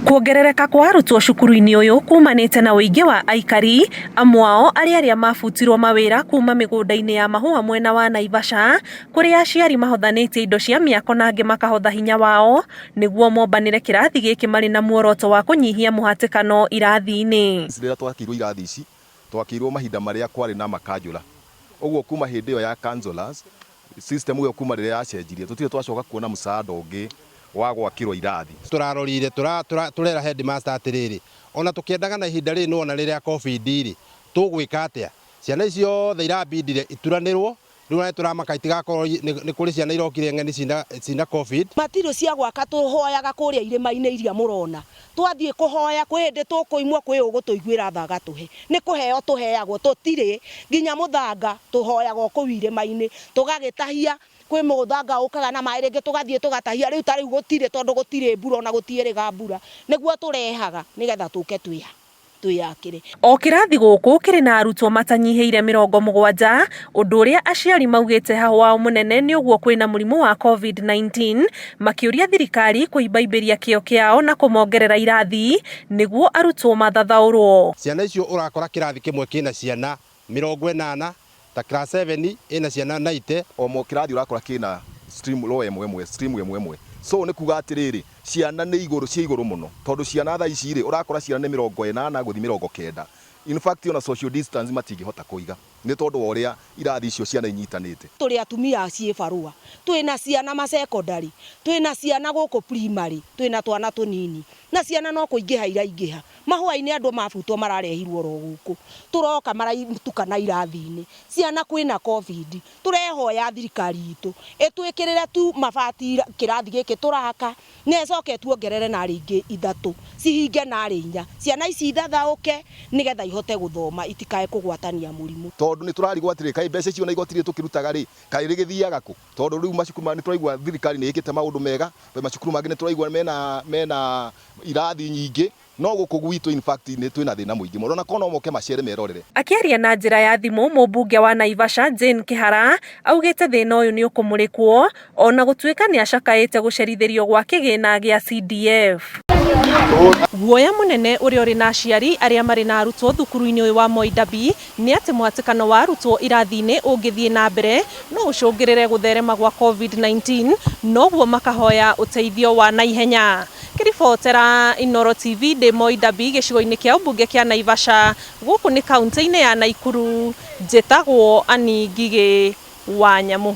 Kuongerereka kwa arutwo cukuru-inĩ ũyũ kumanĩte na ũingĩ wa aikari, amwe ao arĩa mabutirwo mawĩra kuma mĩgũnda-inĩ ya mahũa mwena wa Naivasha, kũrĩa aciari mahothanĩtie indo cia mĩako na angĩ makahotha hinya wao nĩguo mombanĩre kĩrathi gĩkĩ marĩ na muoroto wa kũnyihia mũhatĩkano irathi-inĩ. Rĩrĩa twakĩirwo irathi ici, twakĩirwo mahinda marĩa kwarĩ na makanjũra. Ũguo kuma hĩndĩ ĩyo ya councillors, system ĩyo kuma rĩrĩa yacenjirie, tũtirĩ twacoka kuona mũsaada ũngĩ wa gwakĩrwo irathi. Tũrarorire tũrera headmaster atĩrĩrĩ, ona tũkĩendaga na ihinda rĩrĩ nona rĩrĩa COVID rĩ, tũgwĩka atĩa? Ciana icio irabindire ituranĩrwo, rĩu tũramaka itigakorwo nĩ kũrĩ ciana irokire ng'eni cina COVID. Matirũ cia gwaka tũhoyaga kũrĩa irĩma-inĩ iria mũrona. Twathiĩ kũhoya kwĩ hĩndĩ tũkũimwo kwĩ ũgũtũiguĩra tha agatũhe. Nĩ kũheo tũheagwo tũtirĩ, nginya mũthanga tũhoyaga kũu irĩma-inĩ, tũgagĩtahia kwĩ mũthanga ũkaga na maĩ rĩngĩ tũgathiĩ tũgatahia, rĩu tarĩu gũtirĩ tondũ gũtirĩ mbura ona gũtiĩrĩga mbura, nĩguo tũrehaga nĩgetha tũke twĩyakĩre. O kĩrathi gũkũ kĩrĩ na arutwo matanyihĩire 70, ũndũ ũrĩa aciari maugĩte hahũ wao mũnene nĩ ũguo kwĩna mũrimũ wa COVID-19, makĩũria thirikari kũimbaimbĩria kĩo kĩao na kũmongerera irathi nĩguo arutwo mathathaũrwo. Ciana icio ũrakora kĩrathi kĩmwe kĩna ciana 80, ta class 7 ĩna ciana 90. O kĩrathi ũrakora kĩna stream ĩmwe. So nĩ kuga atĩrĩrĩ, ciana nĩ cia igũrũ mũno, tondũ ciana thaa ici rĩ ũrakora ciana nĩ 80 gũthi 90. In fact ona social distance matingĩhota kũiga nĩ tondũ wa ũrĩa irathi icio ciana inyitanĩte. Tũrĩ atumia ciĩ barua, twĩna ciana ma secondary, twĩna ciana gũkũ primary, twĩna twana tũnini, na ciana no kũingĩha iraingĩha. Mahũa-inĩ andũ mabutwo mararehirwo ro gũkũ, tũroka maratukana irathi-inĩ, ciana kwĩna COVID, tũrehoya thirikari itũ ĩtwĩkĩrĩre tu mabati kĩrathi gĩkĩ tũraka, na ĩcoke tuongerere na rĩngĩ 3, cihinge na 4, ciana ici ithathaũke nĩgetha ihote gũthoma itikae kũgwatania mũrimũ. Tondũ nĩ tũrarigwo atĩrĩ, kaĩ mbeca icio na igoti tũkĩrutaga rĩ, kaĩ rĩgĩthiaga kũ? Tondũ rĩu macukuru nĩ tũraigua thirikari nĩ ĩkĩte maũndũ mega, macukuru mangĩ nĩ tũraigua mena irathi nyingĩ, no gũkũ gwitũ in fact nĩ twĩna thĩna mũingĩ mũno, na kono moke macere merorere. Akĩaria na njĩra ya thimũ, mũmbunge wa Naivasha Jane Kĩhara augĩte thĩna ũyũ nĩ ũkũmũrĩkwo, ona gũtuĩka nĩ acakaĩte gũcerithĩrio gwa kĩgĩna gĩa CDF. Guoya mũnene ũrĩa ũrĩ na aciari arĩa marĩ na arutwo thukuru-inĩ ũyũ wa Moi Ndabi nĩ atĩ mũhatĩkano wa arutwo irathi-inĩ ũngĩthiĩ na mbere no ũcũngĩrĩre gũtherema gwa COVID-19, noguo makahoya ũteithio wa naihenya. Kĩribotera Inooro TV ndĩ Moi Ndabi gĩcigo-inĩ kĩa ũmbunge kĩa Naivasha, gũkũ nĩ kaunti-inĩ ya Naikuru, njĩtagwo Annie Ngigĩ wa Nyamũ.